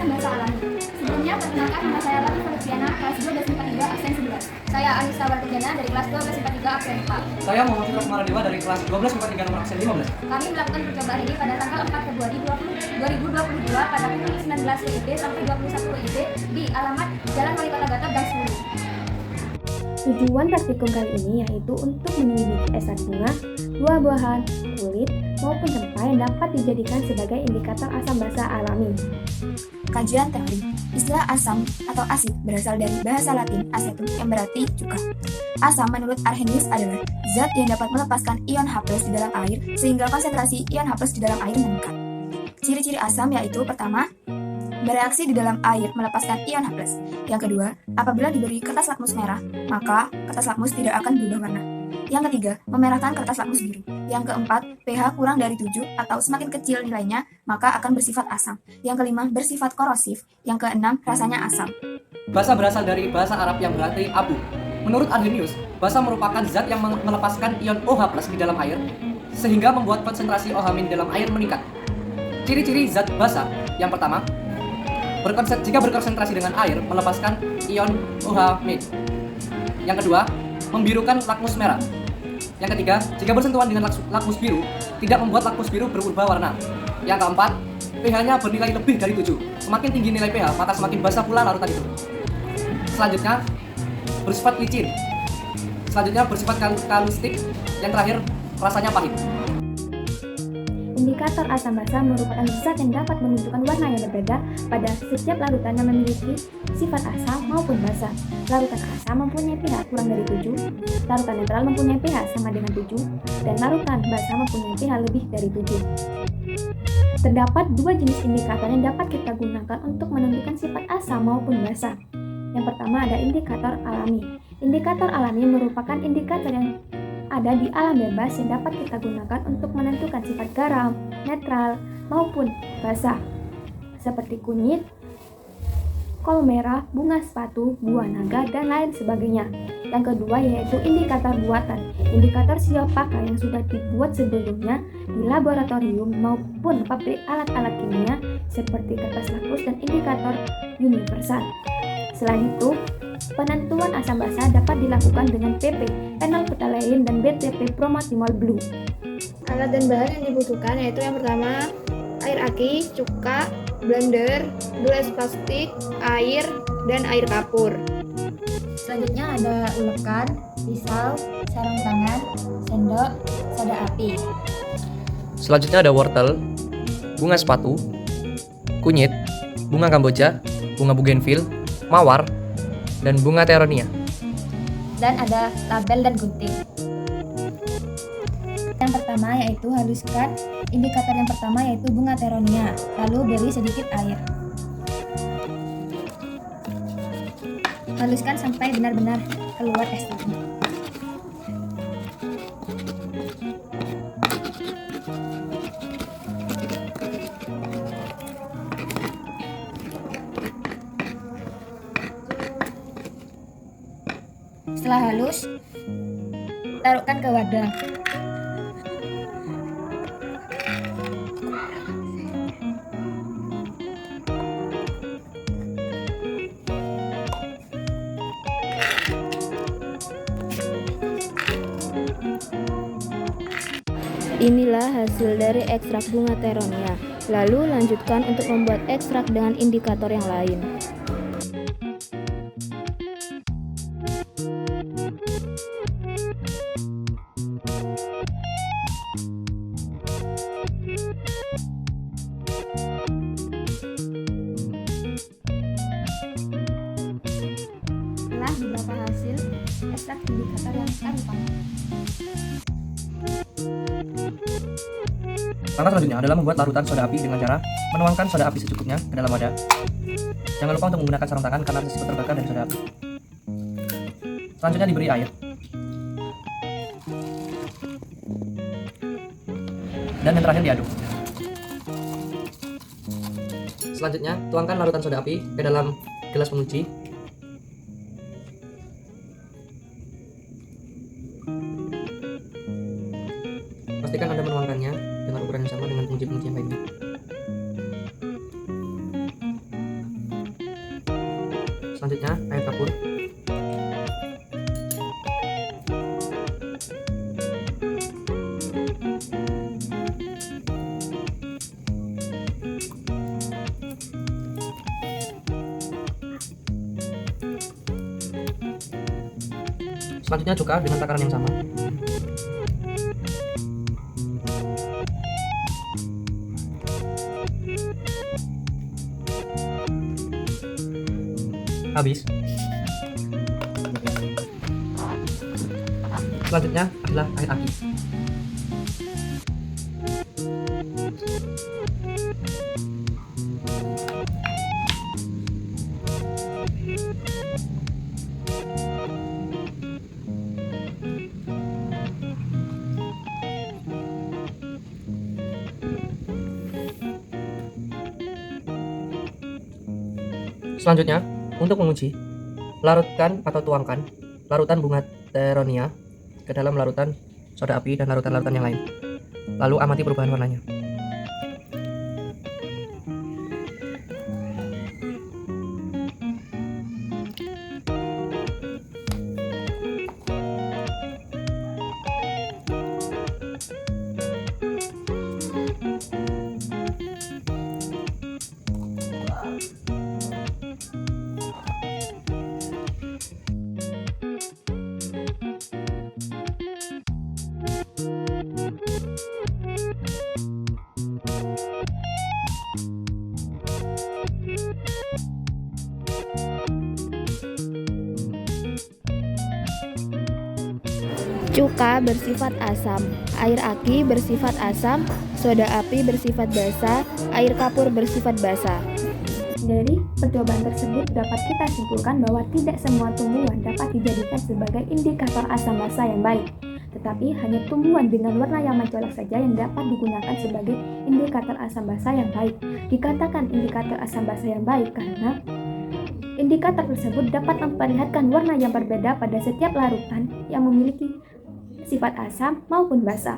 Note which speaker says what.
Speaker 1: asam basa alami. Sebelumnya perkenalkan, nama saya Latif Feliciana, kelas 12 IPA 3 absen 11. Saya Anissa Wartejana dari kelas 12 IPA 3 absen 4.
Speaker 2: Saya Muhammad Fitra Kumaradewa dari kelas 12 IPA 3 nomor absen 15.
Speaker 1: Kami melakukan percobaan ini pada tanggal 4 Februari 2022 pada pukul 19 WIB sampai 21 WIB di alamat Jalan Wali Kota Gatot Gang 10.
Speaker 3: Tujuan praktikum kali ini yaitu untuk menyelidiki ekstrak bunga, buah-buahan, kulit, maupun rempah yang dapat dijadikan sebagai indikator asam basa alami.
Speaker 4: Kajian teori. Istilah asam atau asid berasal dari bahasa Latin acetum yang berarti cuka. Asam menurut Arrhenius adalah zat yang dapat melepaskan ion H+ di dalam air sehingga konsentrasi ion H+ di dalam air meningkat. Ciri-ciri asam yaitu pertama, bereaksi di dalam air melepaskan ion H+. Yang kedua, apabila diberi kertas lakmus merah, maka kertas lakmus tidak akan berubah warna. Yang ketiga, memerahkan kertas lakmus biru. Yang keempat, pH kurang dari 7 atau semakin kecil nilainya, maka akan bersifat asam. Yang kelima, bersifat korosif. Yang keenam, rasanya asam.
Speaker 2: Basa berasal dari bahasa Arab yang berarti abu. Menurut Arrhenius, basa merupakan zat yang melepaskan ion OH+ di dalam air, sehingga membuat konsentrasi OH- dalam air meningkat. Ciri-ciri zat basa, yang pertama, jika berkonsentrasi dengan air, melepaskan ion OH-. Yang kedua, membirukan lakmus merah. Yang ketiga, jika bersentuhan dengan lakmus biru, tidak membuat lakmus biru berubah warna. Yang keempat, pH-nya bernilai lebih dari 7. Semakin tinggi nilai pH, maka semakin basah pula larutan itu. Selanjutnya, bersifat licin. Selanjutnya, bersifat kaustik. Yang terakhir, rasanya pahit.
Speaker 3: Indikator asam basa merupakan zat yang dapat menunjukkan warna yang berbeda pada setiap larutan yang memiliki sifat asam maupun basa. Larutan asam mempunyai pH kurang dari 7, larutan netral mempunyai pH sama dengan 7, dan larutan basa mempunyai pH lebih dari 7. Terdapat dua jenis indikator yang dapat kita gunakan untuk menentukan sifat asam maupun basa. Yang pertama ada indikator alami. Indikator alami merupakan indikator yang ada di alam bebas yang dapat kita gunakan untuk menentukan sifat garam, netral, maupun basa, seperti kunyit, kol merah, bunga sepatu, buah naga, dan lain sebagainya. Yang kedua yaitu indikator buatan. Indikator siap pakai yang sudah dibuat sebelumnya di laboratorium maupun pabrik alat-alat kimia seperti kertas lakmus dan indikator universal. Selain itu, penentuan asam basa dapat dilakukan dengan PP, phenolphthalein, dan BTP, bromothymol blue.
Speaker 5: Alat dan bahan yang dibutuhkan yaitu yang pertama air aki, cuka, blender, gelas plastik, air, dan air kapur.
Speaker 1: Selanjutnya ada ulekan, pisau, sarung tangan, sendok, soda api.
Speaker 6: Selanjutnya ada wortel, bunga sepatu, kunyit, bunga kamboja, bunga bougainville, mawar, dan bunga teronia.
Speaker 1: Dan ada label dan gunting. Yang pertama yaitu haluskan. Indikator yang pertama yaitu bunga teronia. Lalu beri sedikit air. Haluskan sampai benar-benar keluar ekstraknya. Setelah halus, taruhkan ke wadah.
Speaker 3: Inilah hasil dari ekstrak bunga teronia. Lalu lanjutkan untuk membuat ekstrak dengan indikator yang lain.
Speaker 1: Setelah beberapa hasil ekstrak indikator yang kami pakai.
Speaker 2: Langkah selanjutnya adalah membuat larutan soda api dengan cara menuangkan soda api secukupnya ke dalam wadah. Jangan lupa untuk menggunakan sarung tangan karena risiko terbakar dari soda api. Selanjutnya diberi air. Dan yang terakhir diaduk. Selanjutnya, tuangkan larutan soda api ke dalam gelas penguji. Pastikan Anda menuangkannya dengan ukuran yang sama dengan penguji-penguji yang lainnya.
Speaker 6: Selanjutnya air kapur. Selanjutnya cuka dengan takaran yang sama. Habis. Selanjutnya adalah air aki. Selanjutnya, untuk menguji, larutkan atau tuangkan larutan bunga teronia ke dalam larutan soda api dan larutan-larutan yang lain. Lalu amati perubahan warnanya.
Speaker 5: Cuka bersifat asam, air aki bersifat asam, soda api bersifat basa, air kapur bersifat basa.
Speaker 3: Dari percobaan tersebut dapat kita simpulkan bahwa tidak semua tumbuhan dapat dijadikan sebagai indikator asam basa yang baik, tetapi hanya tumbuhan dengan warna yang mencolok saja yang dapat digunakan sebagai indikator asam basa yang baik. Dikatakan indikator asam basa yang baik karena indikator tersebut dapat memperlihatkan warna yang berbeda pada setiap larutan yang memiliki sifat asam maupun basa.